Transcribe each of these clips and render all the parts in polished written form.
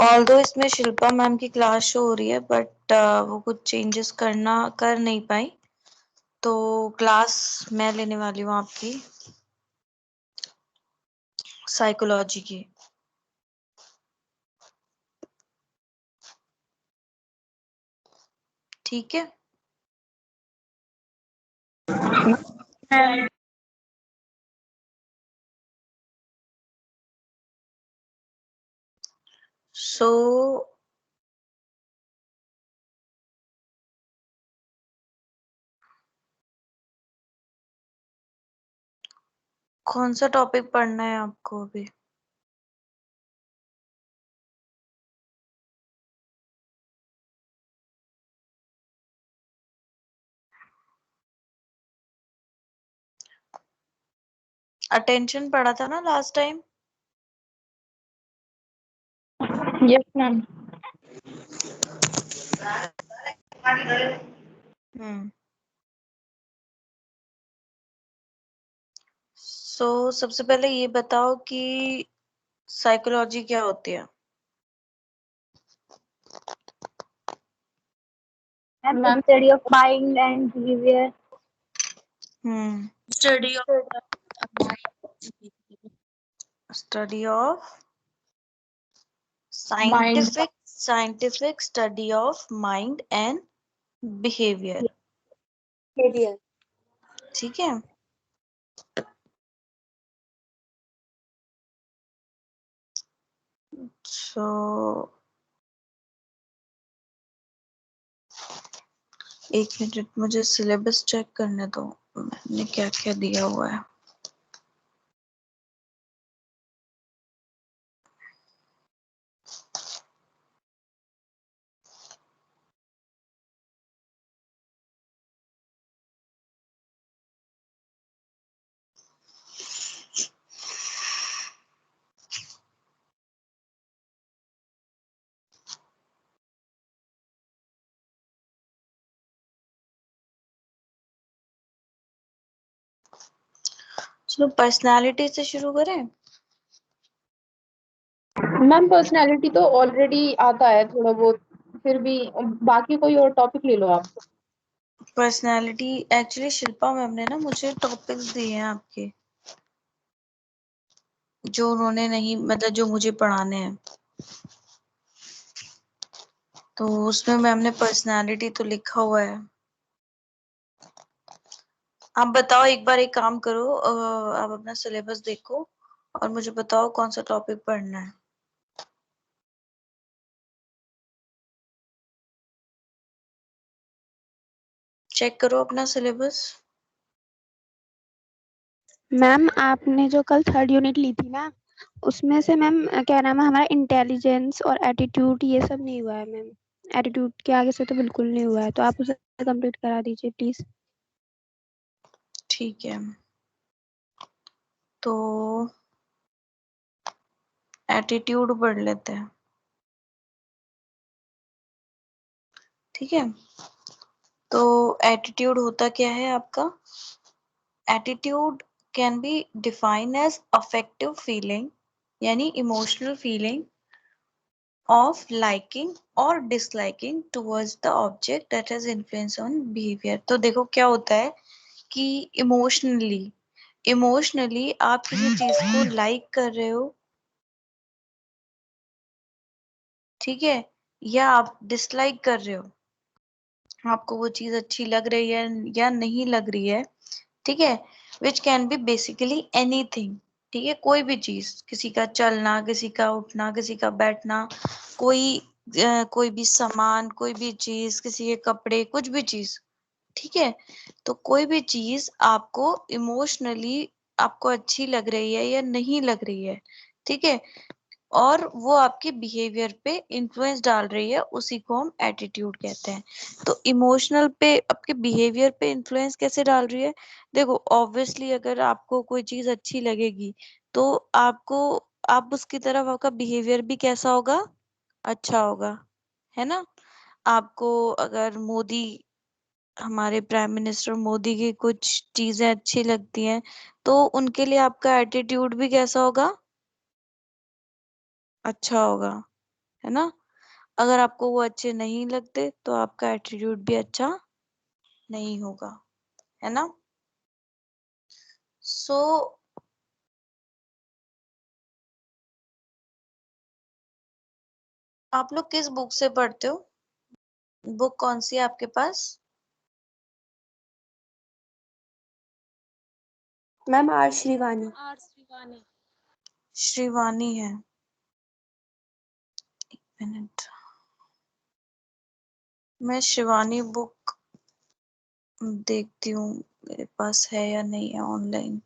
Although इसमें Shilpa ma'am की class show हो रही है, बट वो कुछ चेंजेस कर नहीं पाई, तो क्लास मैं लेने वाली हूँ आपकी साइकोलॉजी की। ठीक है। सो कौन सा टॉपिक पढ़ना है आपको अभी? अटेंशन पढ़ा था ना लास्ट टाइम? Yes ma'am. सबसे पहले ये बताओ कि साइकोलॉजी क्या होती है? Ma'am study of mind and behaviour. Study of mind. Scientific study of mind and behaviour. ठीक है। सो एक मिनट, मुझे सिलेबस चेक करने दो, मैंने क्या क्या दिया हुआ है। चलो पर्सनालिटी से शुरू करें। मैम पर्सनालिटी तो ऑलरेडी आता है थोड़ा बहुत, फिर भी बाकी कोई और टॉपिक ले लो आप। पर्सनालिटी एक्चुअली शिल्पा मैम ने ना मुझे टॉपिक्स दिए हैं आपके, जो उन्होंने नहीं, मतलब जो मुझे पढ़ाने हैं, तो उसमें मैम ने पर्सनालिटी तो लिखा हुआ है। आप बताओ, एक बार एक काम करो, आप अपना सिलेबस देखो और मुझे बताओ कौन सा टॉपिक पढ़ना है। चेक करो अपना सिलेबस। मैम आपने जो कल 3rd यूनिट ली थी ना, उसमें से मैम क्या नाम है, हमारा इंटेलिजेंस और एटीट्यूड ये सब नहीं हुआ है मैम। एटीट्यूड के आगे से तो बिल्कुल नहीं हुआ है, तो आप उसे कंप्लीट करा दीजिए प्लीज। ठीक है, तो एटीट्यूड पढ़ लेते हैं। ठीक है, तो एटीट्यूड होता क्या है आपका? Attitude can be defined as affective feeling, यानी emotional feeling of liking or disliking towards the object that has influence on behavior। तो देखो क्या होता है कि इमोशनली आप किसी चीज को लाइक कर रहे हो, ठीक है, या आप डिसलाइक कर रहे हो, आपको वो चीज अच्छी लग रही है या नहीं लग रही है, ठीक है, which can be basically anything. ठीक है, कोई भी चीज, किसी का चलना, किसी का उठना, किसी का बैठना, कोई भी सामान, कोई भी चीज, किसी के कपड़े, कुछ भी चीज, ठीक है। तो कोई भी चीज आपको इमोशनली आपको अच्छी लग रही है या नहीं लग रही है, ठीक है, और वो आपके बिहेवियर पे इन्फ्लुएंस डाल रही है, उसी को हम एटीट्यूड कहते हैं। तो इमोशनल पे, आपके बिहेवियर पे इन्फ्लुएंस कैसे डाल रही है? देखो ऑब्वियसली अगर आपको कोई चीज अच्छी लगेगी तो आपको, आप उसकी तरफ, आपका बिहेवियर भी कैसा होगा? अच्छा होगा, है ना। आपको अगर मोदी, हमारे प्राइम मिनिस्टर मोदी की कुछ चीजें अच्छी लगती हैं, तो उनके लिए आपका एटीट्यूड भी कैसा होगा? अच्छा होगा, है ना। अगर आपको वो अच्छे नहीं लगते तो आपका एटीट्यूड भी अच्छा नहीं होगा, है ना। सो आप लोग किस बुक से पढ़ते हो? बुक कौन सी है आपके पास? Ma'am R Shrivani. श्रीवानी है। मिनट, मैं शिवानी बुक देखती हूँ मेरे पास है या नहीं है ऑनलाइन।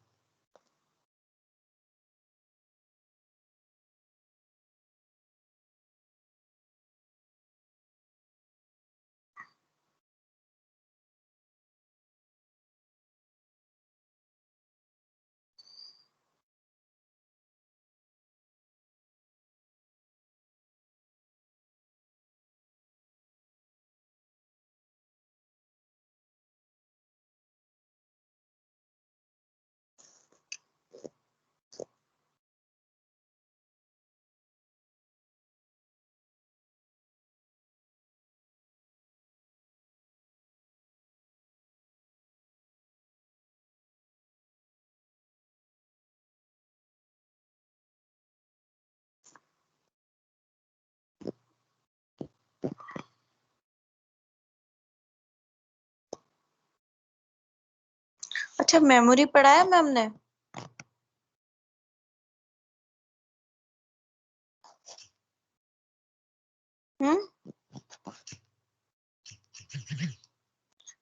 अच्छा, मेमोरी पढ़ा है मैम ने? हम्म,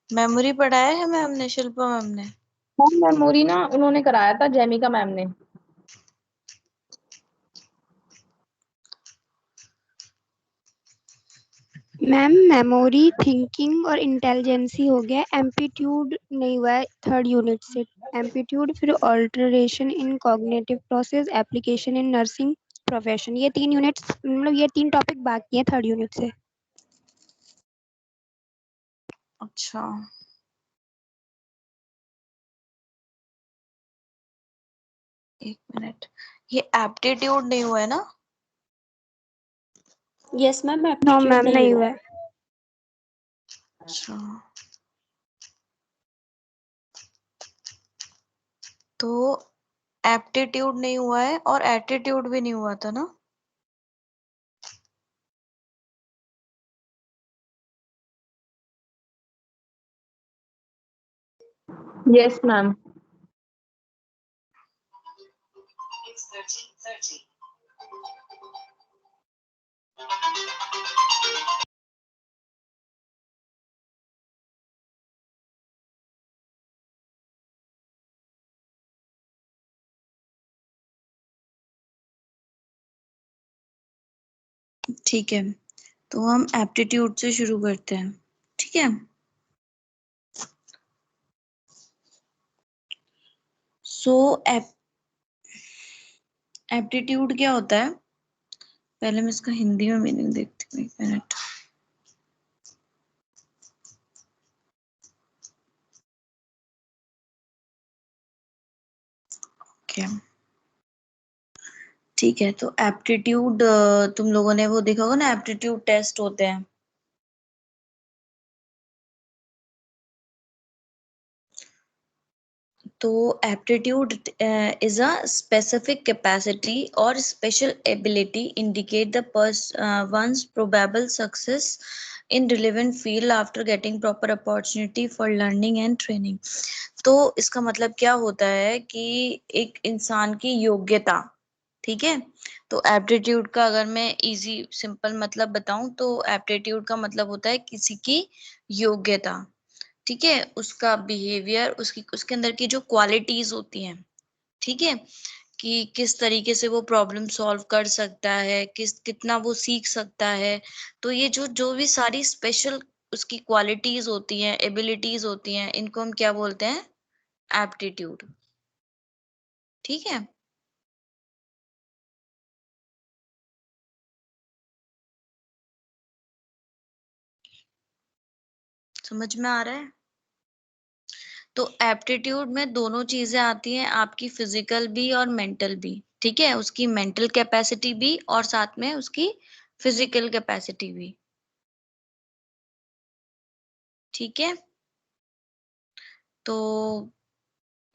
मेमोरी पढ़ाया है मैम ने, शिल्पा मैम ने? मैम मेमोरी ना उन्होंने कराया था, जैमिका मैम ने। मैम मेमोरी, थिंकिंग और इंटेलिजेंसी हो गया, एम्पलीट्यूड नहीं हुआ है थर्ड यूनिट से। एम्पलीट्यूड, फिर alteration in cognitive process, application in nursing profession, ये 3 यूनिट्स, मतलब ये 3 टॉपिक बाकी हैं थर्ड यूनिट से। अच्छा, एक मिनट, ये एप्टीट्यूड नहीं हुआ है ना? यस मैम, नो मैम नहीं हुआ है। अच्छा, तो एप्टीट्यूड नहीं हुआ है और एटीट्यूड भी नहीं हुआ था ना? Yes ma'am. ठीक है, तो हम एप्टीट्यूड से शुरू करते हैं, ठीक है। सो एप्टीट्यूड क्या होता है? पहले मैं इसका हिंदी में मीनिंग देखती हूँ, एक मिनट। ओके, ठीक है, तो एप्टीट्यूड, तुम लोगों ने वो देखा होगा ना, एप्टीट्यूड टेस्ट होते हैं। तो aptitude is a specific capacity और special ability indicate the one's probable success in relevant field after getting proper opportunity for learning and training। तो इसका मतलब क्या होता है कि एक इंसान की योग्यता, ठीक है। तो एप्टीट्यूड का अगर मैं इजी सिंपल मतलब बताऊं तो एप्टीट्यूड का मतलब होता है किसी की योग्यता, ठीक है, उसका बिहेवियर, उसकी उसके अंदर की जो क्वालिटीज होती हैं, ठीक है, कि किस तरीके से वो प्रॉब्लम सॉल्व कर सकता है, कितना वो सीख सकता है। तो ये जो जो भी सारी स्पेशल उसकी क्वालिटीज होती हैं, एबिलिटीज होती हैं, इनको हम क्या बोलते हैं? एप्टीट्यूड, ठीक है। समझ में आ रहा है? तो एप्टीट्यूड में दोनों चीजें आती हैं, आपकी फिजिकल भी और मेंटल भी, ठीक है, उसकी मेंटल कैपेसिटी भी और साथ में उसकी फिजिकल कैपेसिटी भी, ठीक है। तो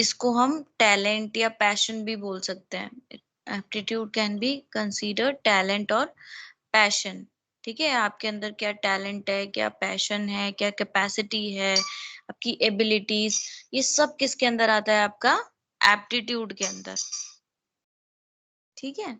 इसको हम टैलेंट या पैशन भी बोल सकते हैं। Aptitude can be consider talent और पैशन, ठीक है। आपके अंदर क्या टैलेंट है, क्या पैशन है, क्या कैपेसिटी है, आपकी एबिलिटीज, ये सब किसके अंदर आता है, आपका एप्टीट्यूड के अंदर, ठीक है।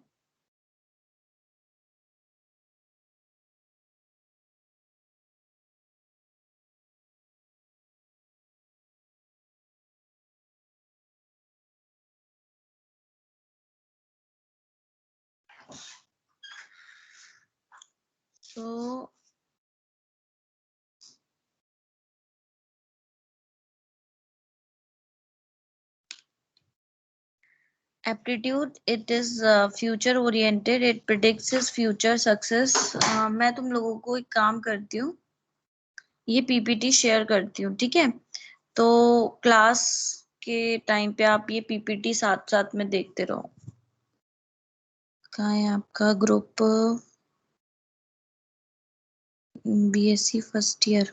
तो aptitude it is future oriented, it predicts his future success. मैं तुम लोगों को एक काम करती हूँ, ये पीपीटी शेयर करती हूँ, ठीक है। तो क्लास के टाइम पे आप ये पीपीटी साथ साथ में देखते रहो। कहाँ है आपका ग्रुप, बीएससी फर्स्ट ईयर।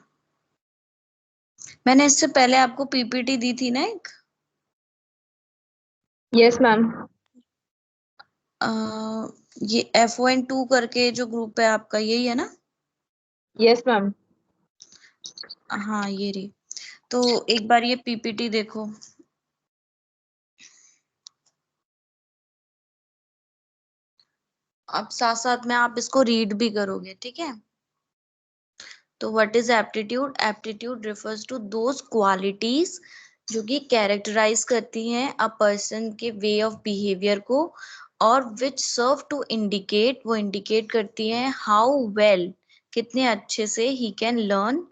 मैंने इससे पहले आपको पीपीटी दी थी ना एक, यस मैम। ये FON2 करके जो ग्रुप है आपका, यही है ना? Yes ma'am. हाँ ये रही। तो एक बार ये पीपीटी देखो, अब साथ साथ में आप इसको रीड भी करोगे, ठीक है। तो what is aptitude? Aptitude refers to those qualities जो कि कैरेक्टराइज करती हैं अ पर्सन के वे ऑफ बिहेवियर को, और विच सर्व टू इंडिकेट, वो इंडिकेट करती हैं हाउ वेल, कितने अच्छे से ही कैन लर्न,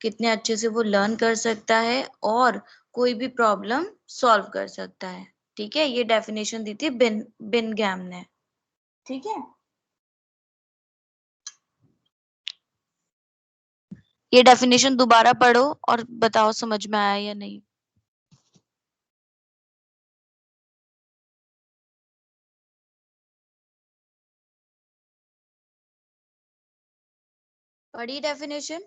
कितने अच्छे से वो लर्न कर सकता है और कोई भी प्रॉब्लम सॉल्व कर सकता है, ठीक है। ये डेफिनेशन दी थी बिनगैम ने, ठीक है। ये डेफिनेशन दोबारा पढ़ो और बताओ समझ में आया या नहीं। पढ़ी डेफिनेशन?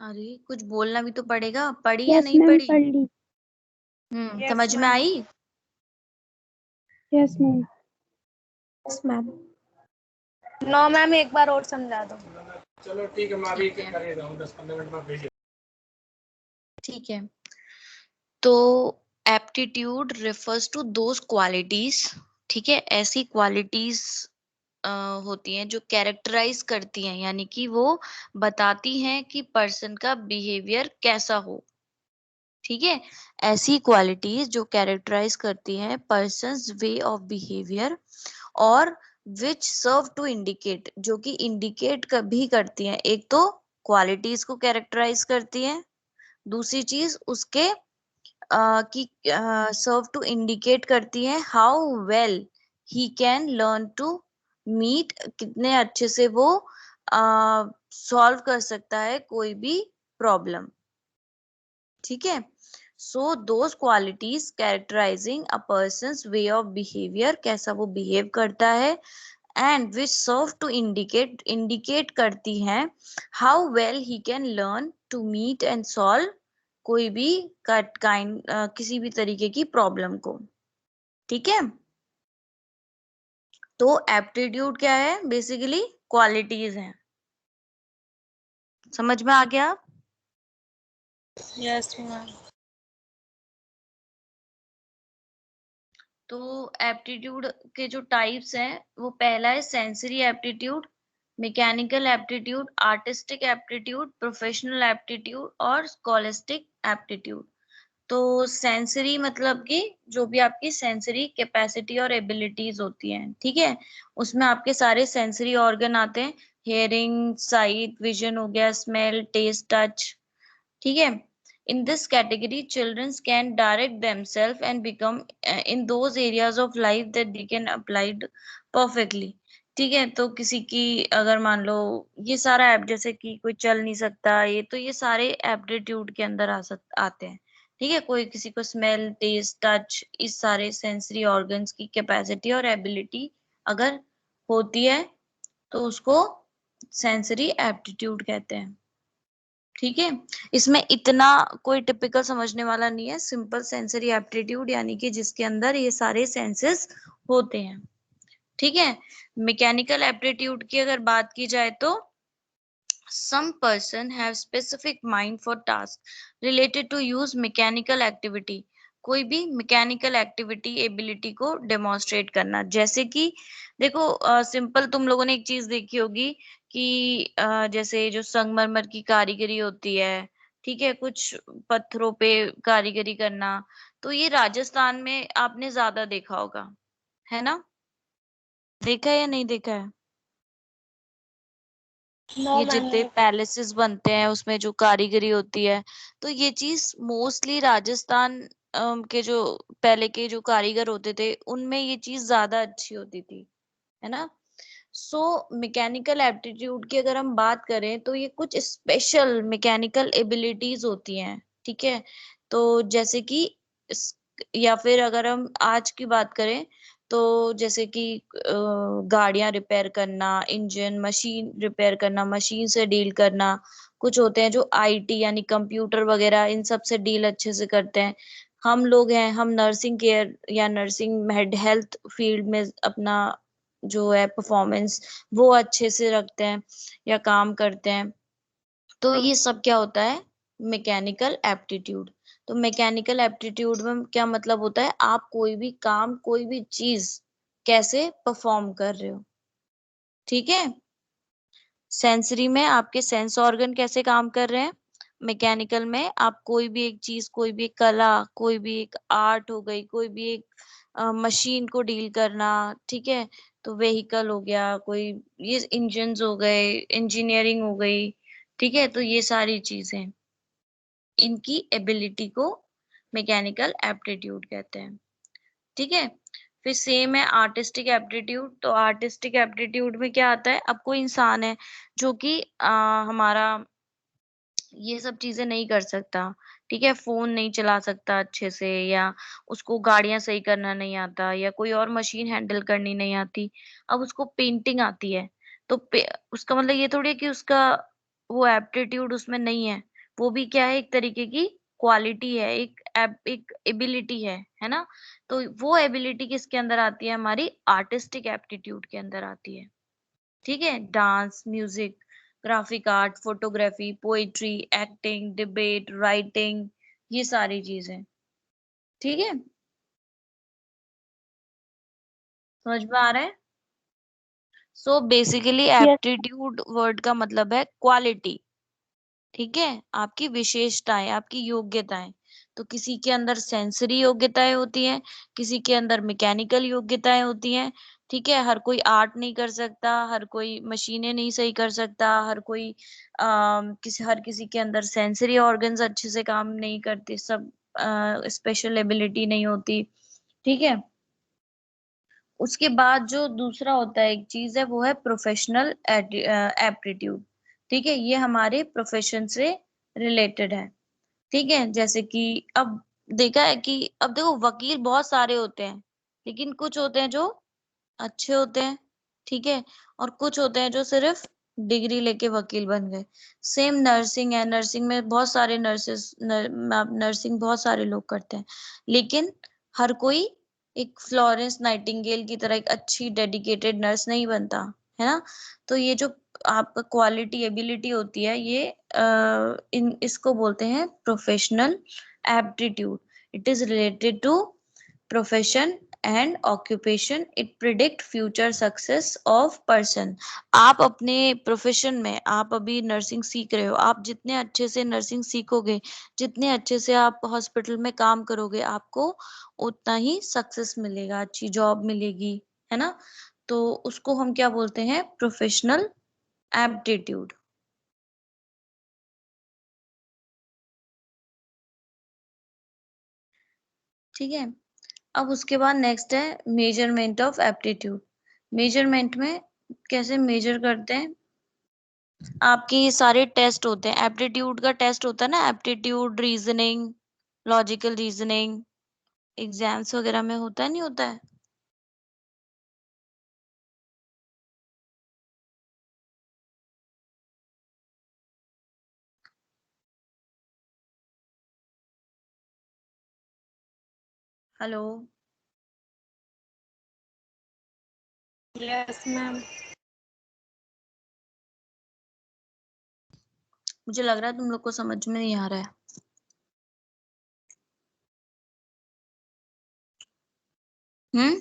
अरे कुछ बोलना भी तो पड़ेगा, पढ़ी या यस नहीं मैम, पढ़ी? पढ़ ली। समझ में आई? Yes ma'am. Yes ma'am. No ma'am, एक बार और समझा दो। चलो ठीक है, मैं अभी कर ही रहा हूँ, 10-15 मिनट में भेज। ठीक है। तो aptitude refers to those qualities, ठीक है, ऐसी क्वालिटीज होती हैं जो कैरेक्टराइज करती हैं, यानी कि वो बताती हैं कि पर्सन का बिहेवियर कैसा हो, ठीक है। ऐसी क्वालिटीज जो कैरेक्टराइज करती हैं पर्सन्स वे ऑफ बिहेवियर, और विच सर्व टू इंडिकेट, जो कि इंडिकेट भी करती हैं, एक तो क्वालिटीज को कैरेक्टराइज करती हैं, दूसरी चीज उसके की सर्व टू इंडिकेट करती है how well he can learn to meet, कितने अच्छे से वो सॉल्व कर सकता है कोई भी प्रॉब्लम, ठीक है। So those qualities characterising a person's way of behaviour, कैसा वो बिहेव करता है, and which serve to indicate करती हैं how well he can learn to meet and solve कोई भी किसी भी तरीके की प्रॉब्लम को, ठीक है। तो एप्टीट्यूड क्या है? बेसिकली क्वालिटीज हैं। समझ में आ गया? Yes ma'am. तो एप्टीट्यूड के जो टाइप्स हैं, वो पहला है sensory aptitude, mechanical aptitude, artistic aptitude, professional aptitude और स्कॉलिस्टिक एप्टीट्यूड। तो सेंसरी मतलब कि जो भी आपकी सेंसरी कैपेसिटी और एबिलिटीज होती हैं, ठीक है, उसमें आपके सारे सेंसरी ऑर्गन आते हैं, हेयरिंग, साइट, विजन हो गया, स्मेल, टेस्ट, टच, ठीक है। In this category, children can direct themselves and become in those areas of life that they can applied perfectly, ठीक है। तो किसी की अगर मान लो ये सारा ऐप, जैसे कि कोई चल नहीं सकता, ये तो ये सारे एप्टीट्यूड के अंदर आते हैं, ठीक है। कोई किसी को स्मेल, टेस्ट, टच, इस सारे सेंसरी ऑर्गन्स की कैपेसिटी और एबिलिटी अगर होती है तो उसको सेंसरी एप्टीट्यूड कहते हैं, ठीक है। इसमें इतना कोई टिपिकल समझने वाला नहीं है, सिंपल सेंसरी एप्टीट्यूड यानी कि जिसके अंदर ये सारे सेंसेस होते हैं, ठीक है। मैकेनिकल एप्टीट्यूड की अगर बात की जाए तो some person have specific mind for task related to use mechanical activity, कोई भी मैकेनिकल एक्टिविटी एबिलिटी को डेमोन्स्ट्रेट करना। जैसे कि देखो सिंपल तुम लोगों ने एक चीज देखी होगी कि जैसे जो संगमरमर की कारीगरी होती है, ठीक है, कुछ पत्थरों पे कारीगरी करना, तो ये राजस्थान में आपने ज्यादा देखा होगा, है ना? देखा है या नहीं देखा है? नो ये मैम जितने पैलेसेस बनते हैं उसमें जो कारीगरी होती है, तो ये चीज मोस्टली राजस्थान के जो पहले के जो कारीगर होते थे उनमें ये चीज ज्यादा अच्छी होती थी, है ना। सो मैकेनिकल एप्टीट्यूड की अगर हम बात करें तो ये कुछ स्पेशल मैकेनिकल एबिलिटीज होती हैं, ठीक है। तो जैसे कि या फिर अगर हम आज की बात करें तो जैसे कि गाड़ियां रिपेयर करना, इंजन, मशीन रिपेयर करना, मशीन से डील करना, कुछ होते हैं जो आईटी यानी कंप्यूटर वगैरह इन सब से डील अच्छे से करते हैं। हम लोग हैं, हम नर्सिंग केयर या नर्सिंग हेल्थ फील्ड में अपना जो है परफॉर्मेंस वो अच्छे से रखते हैं या काम करते हैं। तो ये सब क्या होता है? Mechanical aptitude. तो मैकेनिकल एप्टीट्यूड में क्या मतलब होता है? आप कोई भी काम, कोई भी चीज कैसे परफॉर्म कर रहे हो, ठीक है। सेंसरी में आपके सेंस ऑर्गन कैसे काम कर रहे हैं, मैकेनिकल में आप कोई भी एक चीज, कोई भी एक कला, कोई भी एक आर्ट हो गई, कोई भी एक मशीन को डील करना, ठीक है। तो व्हीकल हो गया, कोई ये इंजन्स हो गए, इंजीनियरिंग हो गई, ठीक है। तो ये सारी चीजें, इनकी एबिलिटी को मैकेनिकल एप्टीट्यूड कहते हैं, ठीक है। फिर सेम है आर्टिस्टिक एप्टीट्यूड। तो आर्टिस्टिक एप्टीट्यूड में क्या आता है? अब कोई इंसान है जो कि हमारा ये सब चीजें नहीं कर सकता, ठीक है, फोन नहीं चला सकता अच्छे से, या उसको गाड़ियां सही करना नहीं आता, या कोई और मशीन हैंडल करनी नहीं आती। अब उसको पेंटिंग आती है, तो उसका मतलब ये थोड़ी है कि उसका वो एप्टीट्यूड उसमें नहीं है। वो भी क्या है? एक तरीके की क्वालिटी है, एक एबिलिटी है ना। तो वो एबिलिटी किसके अंदर आती है? हमारी आर्टिस्टिक एप्टीट्यूड के अंदर आती है, ठीक है। Dance, music, graphic art, photography, poetry, acting, debate, writing, ये सारी चीजें, ठीक है। समझ में आ रहा है? So basically yes aptitude word का मतलब है क्वालिटी, ठीक है, आपकी विशेषताएं, आपकी योग्यताएं। तो किसी के अंदर सेंसरी योग्यताएं होती हैं, किसी के अंदर मैकेनिकल योग्यताएं होती हैं, ठीक है। हर कोई आर्ट नहीं कर सकता, हर कोई मशीनें नहीं सही कर सकता, हर कोई हर किसी के अंदर सेंसरी ऑर्गन्स अच्छे से काम नहीं करते, सब स्पेशल एबिलिटी नहीं होती, ठीक है। उसके बाद जो दूसरा होता है, एक चीज है, वो है प्रोफेशनल एप्टीट्यूड, ठीक है। ये हमारे प्रोफेशन से रिलेटेड है, ठीक है। जैसे कि अब देखा है कि अब देखो वकील बहुत सारे होते हैं, लेकिन कुछ होते हैं जो अच्छे होते हैं, ठीक है, और कुछ होते हैं जो सिर्फ डिग्री लेके वकील बन गए। सेम नर्सिंग है, नर्सिंग में बहुत सारे नर्सिंग बहुत सारे लोग करते हैं, लेकिन हर कोई एक फ्लोरेंस नाइटिंगेल की तरह एक अच्छी डेडिकेटेड नर्स नहीं बनता, है ना। तो ये जो आपका क्वालिटी एबिलिटी होती है, ये इसको बोलते हैं professional aptitude. It is related to profession and occupation, it predict future success of person. आप अपने प्रोफेशन में, आप अभी नर्सिंग सीख रहे हो, आप जितने अच्छे से नर्सिंग सीखोगे, जितने अच्छे से आप हॉस्पिटल में काम करोगे, आपको उतना ही सक्सेस मिलेगा, अच्छी जॉब मिलेगी, है ना। तो उसको हम क्या बोलते हैं? Professional aptitude. ठीक है, अब उसके बाद नेक्स्ट है मेजरमेंट ऑफ एप्टीट्यूड। मेजरमेंट में कैसे मेजर करते हैं, आपके ये सारे टेस्ट होते हैं। एप्टीट्यूड का टेस्ट होता है ना, aptitude, reasoning, logical reasoning, exams वगैरह में होता है, नहीं होता है? Hello, yes ma'am. मुझे लग रहा है तुम लोग को समझ में नहीं आ रहा है। हम्म,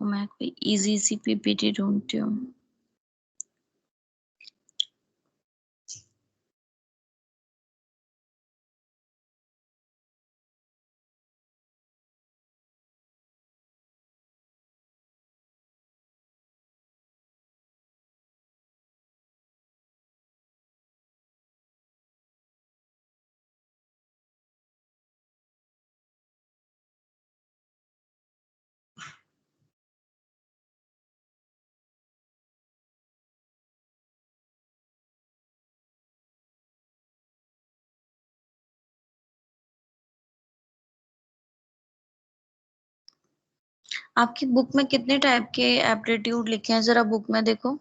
मैं कोई इजी सी पीपीटी ढूंढती हूँ। आपकी बुक में कितने टाइप के एप्टीट्यूड लिखे हैं, जरा बुक में देखो।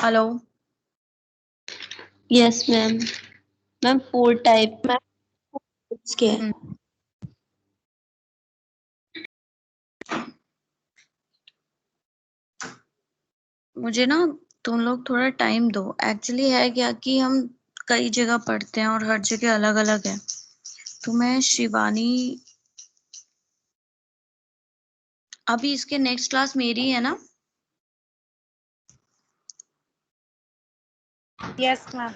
Hello, yes ma'am. Ma'am 4 type के हैं। मुझे ना तुम लोग थोड़ा टाइम दो। एक्चुअली है क्या कि हम कई जगह पढ़ते हैं और हर जगह अलग अलग है। तो मैं शिवानी, अभी इसके नेक्स्ट क्लास मेरी है ना? Yes ma'am.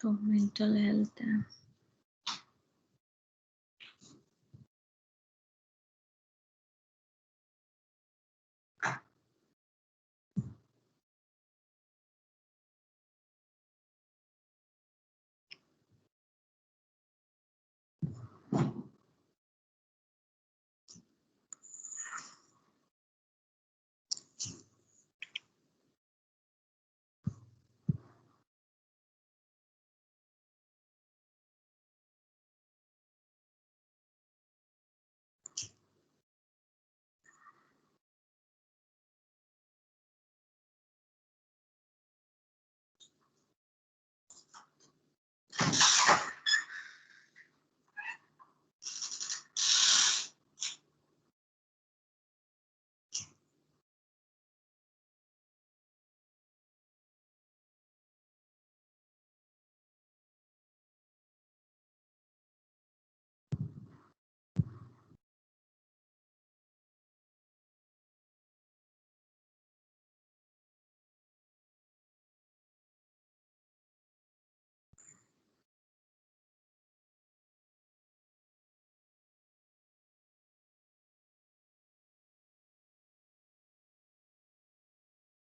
तो मेंटल हेल्थ है।